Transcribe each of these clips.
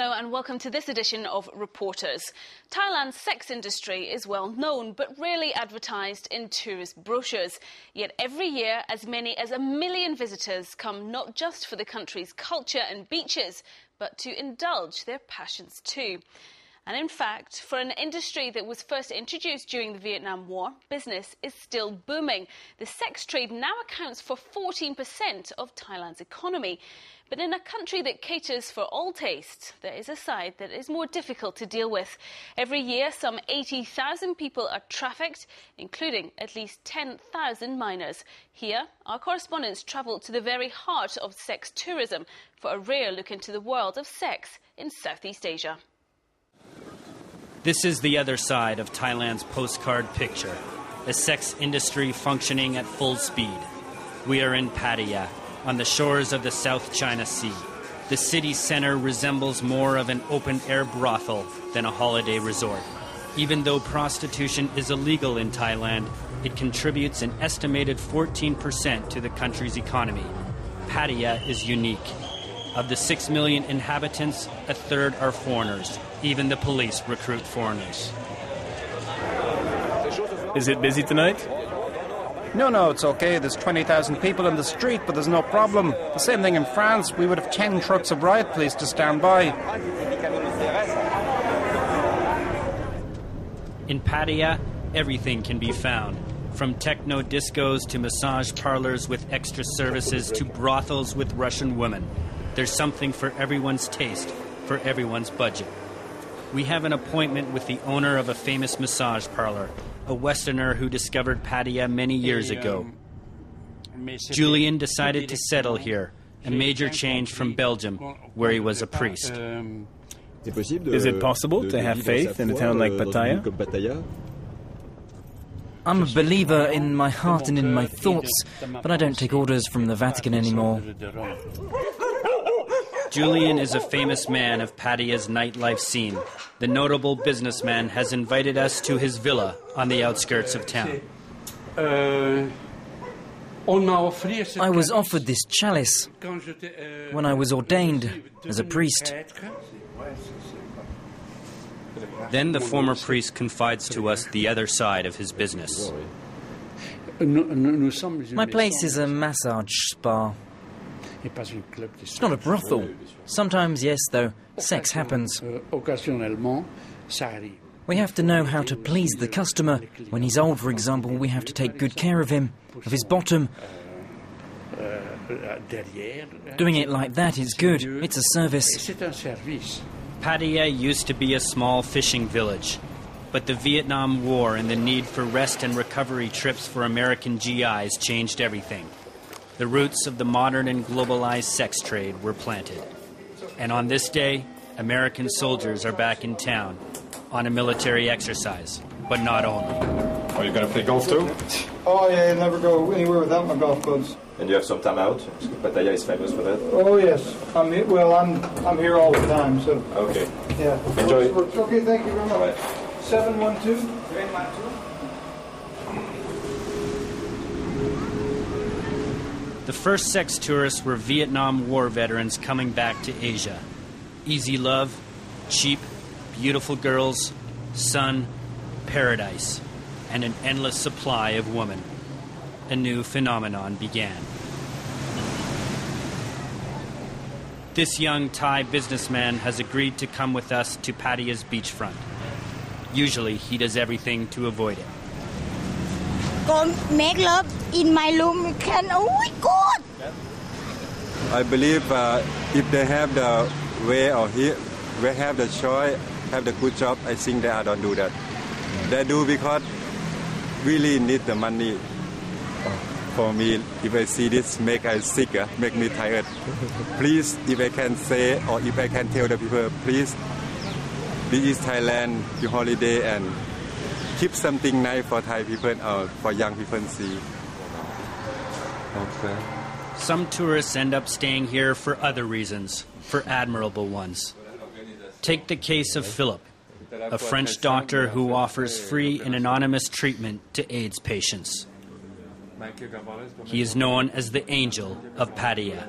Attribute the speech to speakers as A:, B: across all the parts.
A: Hello and welcome to this edition of Reporters. Thailand's sex industry is well known but rarely advertised in tourist brochures. Yet every year as many as 1 million visitors come not just for the country's culture and beaches but to indulge their passions too. And in fact, for an industry that was first introduced during the Vietnam War, business is still booming. The sex trade now accounts for 14% of Thailand's economy. But in a country that caters for all tastes, there is a side that is more difficult to deal with. Every year, some 80,000 people are trafficked, including at least 10,000 minors. Here, our correspondents travel to the very heart of sex tourism for a rare look into the world of sex in Southeast Asia.
B: This is the other side of Thailand's postcard picture, a sex industry functioning at full speed. We are in Pattaya, on the shores of the South China Sea. The city center resembles more of an open-air brothel than a holiday resort. Even though prostitution is illegal in Thailand, it contributes an estimated 14% to the country's economy. Pattaya is unique. Of the 6 million inhabitants, a third are foreigners. Even the police recruit foreigners.
C: Is it busy tonight?
D: No, it's okay. There's 20,000 people in the street, but there's no problem. The same thing in France. We would have 10 trucks of riot police to stand by.
B: In Pattaya, everything can be found. From techno discos to massage parlors with extra services to brothels with Russian women. There's something for everyone's taste, for everyone's budget. We have an appointment with the owner of a famous massage parlor, a Westerner who discovered Pattaya many years ago. Julian decided to settle here, a major change from Belgium, where he was a priest.
C: Is it possible to have faith in a town like Pattaya?
E: I'm a believer in my heart and in my thoughts, but I don't take orders from the Vatican anymore.
B: Julian is a famous man of Pattaya's nightlife scene. The notable businessman has invited us to his villa on the outskirts of town.
E: I was offered this chalice when I was ordained as a priest.
B: Then the former priest confides to us the other side of his business.
E: My place is a massage spa. It's not a brothel. Sometimes, yes, though, sex happens. We have to know how to please the customer. When he's old, for example, we have to take good care of him, of his bottom. Doing it like that is good. It's a service.
B: Pattaya used to be a small fishing village, but the Vietnam War and the need for rest and recovery trips for American GIs changed everything. The roots of the modern and globalized sex trade were planted. And on this day, American soldiers are back in town on a military exercise, but not only.
F: Are you going to play golf too?
G: Oh yeah, I never go anywhere without my golf clubs.
F: And you have some time out? Pattaya is famous for that.
G: Oh yes, I'm here all the time. So
F: okay.
G: Yeah.
F: Enjoy.
G: Okay, thank you very much.
F: Right.
G: 712.
B: The first sex tourists were Vietnam War veterans coming back to Asia. Easy love, cheap, beautiful girls, sun, paradise, and an endless supply of women. A new phenomenon began. This young Thai businessman has agreed to come with us to Pattaya's beachfront. Usually, he does everything to avoid it.
H: Go make love in my room, you can. Oh my God!
I: I believe if they have the way or they have the choice, have the good job, I think they don't do that. They do because really need the money. For me, if I see this, make I sick, make me tired. Please, if I can say or if I can tell the people, please, this is Thailand, your holiday, and keep something nice for Thai people or for young people to see. Okay.
B: Some tourists end up staying here for other reasons, for admirable ones. Take the case of Philip, a French doctor who offers free and anonymous treatment to AIDS patients. He is known as the Angel of Pattaya.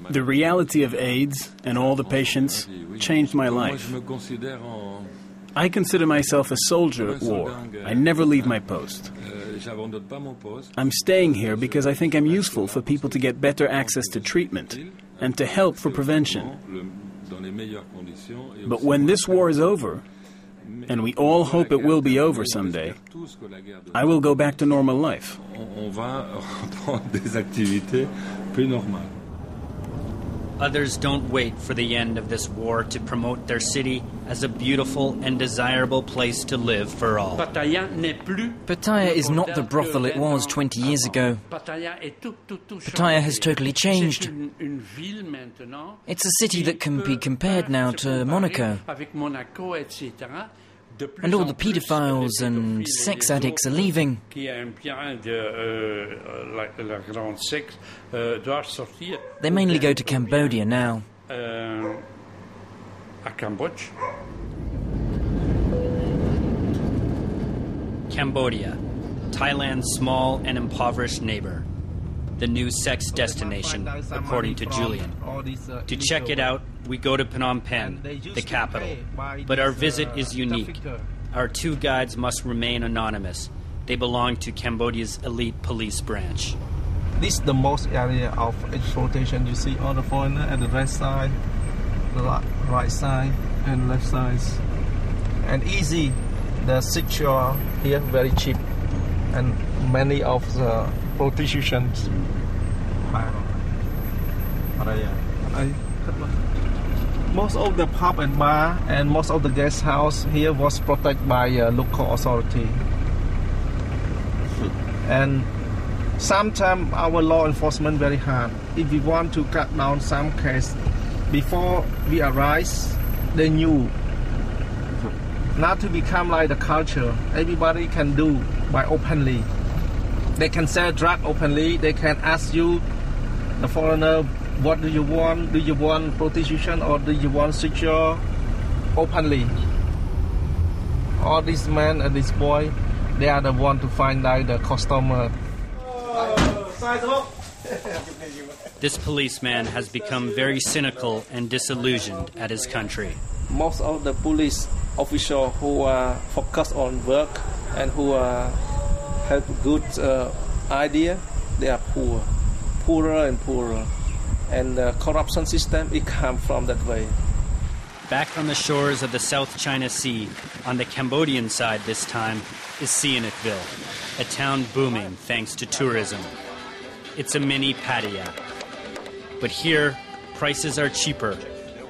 C: The reality of AIDS and all the patients changed my life. I consider myself a soldier at war. I never leave my post. I'm staying here because I think I'm useful for people to get better access to treatment and to help for prevention. But when this war is over, and we all hope it will be over someday, I will go back to normal life.
B: Others don't wait for the end of this war to promote their city as a beautiful and desirable place to live for all.
E: Pattaya is not the brothel it was 20 years ago. Pattaya has totally changed. It's a city that can be compared now to Monaco. And all the paedophiles and sex addicts are leaving. They mainly go to Cambodia now.
B: Cambodia, Thailand's small and impoverished neighbor. The new sex destination, according to Julian. To check it out, we go to Phnom Penh, the capital. But our visit is unique. Our two guides must remain anonymous. They belong to Cambodia's elite police branch.
J: This is the most area of exploitation. You see all the foreigners at the left side, the right side, and left side. And easy, the secure here very cheap, and many of the prostitutions. Most of the pub and bar and most of the guest house here was protected by local authority. And sometimes our law enforcement very hard. If we want to cut down some case, before we arise, they knew. Not to become like the culture, everybody can do by openly. They can sell drug openly. They can ask you, the foreigner, what do you want? Do you want prostitution or do you want secure? Openly. All these men and this boy, they are the one to find out the customer.
B: This policeman has become very cynical and disillusioned at his country.
J: Most of the police officials who are focused on work and who have good idea, they are poor, poorer and poorer, and the corruption system it comes from that way.
B: Back on the shores of the South China Sea, on the Cambodian side this time, is Sihanoukville, a town booming thanks to tourism. It's a mini Pattaya. But here, prices are cheaper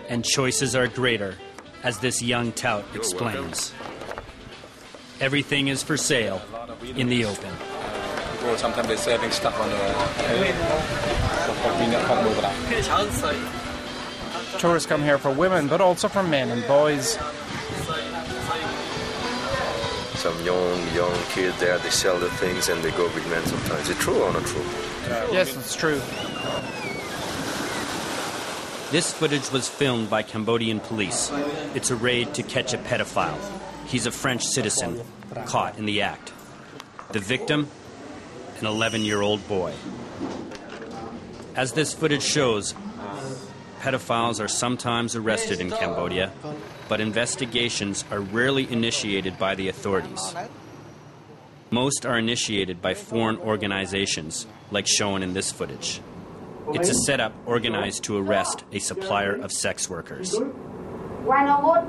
B: and choices are greater, as this young tout explains. Everything is for sale in the open.
F: Sometimes they're serving stuff on
D: Tourists come here for women, but also for men and boys.
K: Some young kid there, they sell the things and they go with men sometimes. Is it true or not true?
D: Yes, it's true.
B: This footage was filmed by Cambodian police. It's a raid to catch a pedophile. He's a French citizen, caught in the act. The victim, an 11-year-old boy. As this footage shows, pedophiles are sometimes arrested in Cambodia, but investigations are rarely initiated by the authorities. Most are initiated by foreign organizations, like shown in this footage. It's a setup organized to arrest a supplier of sex workers.
L: Why no good?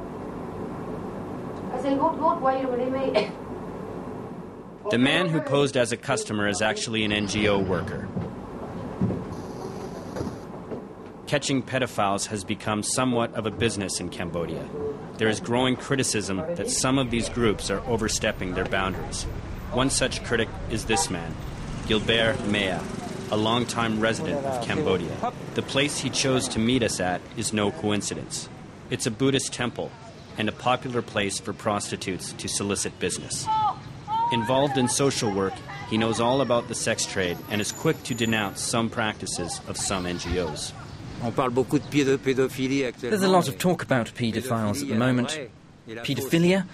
L: I say good, why you with me?
B: The man who posed as a customer is actually an NGO worker. Catching pedophiles has become somewhat of a business in Cambodia. There is growing criticism that some of these groups are overstepping their boundaries. One such critic is this man, Gilbert Mea, a longtime resident of Cambodia. The place he chose to meet us at is no coincidence. It's a Buddhist temple and a popular place for prostitutes to solicit business. Involved in social work, he knows all about the sex trade and is quick to denounce some practices of some NGOs.
E: There's a lot of talk about paedophiles at the moment. Paedophilia,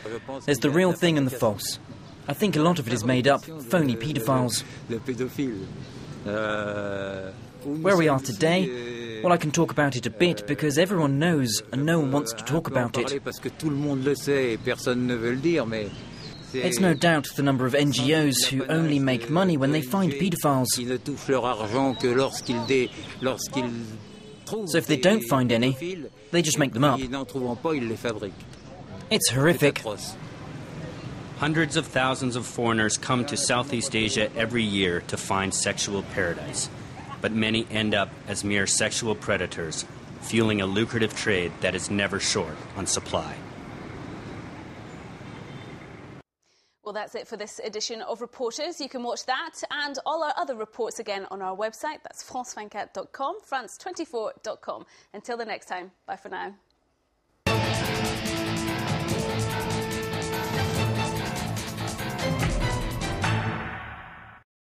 E: there's the real thing and the false. I think a lot of it is made up, phony paedophiles. Where we are today, well, I can talk about it a bit because everyone knows and no one wants to talk about it. It's no doubt the number of NGOs who only make money when they find paedophiles. So if they don't find any, they just make them up. It's horrific.
B: Hundreds of thousands of foreigners come to Southeast Asia every year to find sexual paradise. But many end up as mere sexual predators, fueling a lucrative trade that is never short on supply.
A: Well, that's it for this edition of Reporters. You can watch that and all our other reports again on our website. That's france24.com, france24.com. Until the next time, bye for now.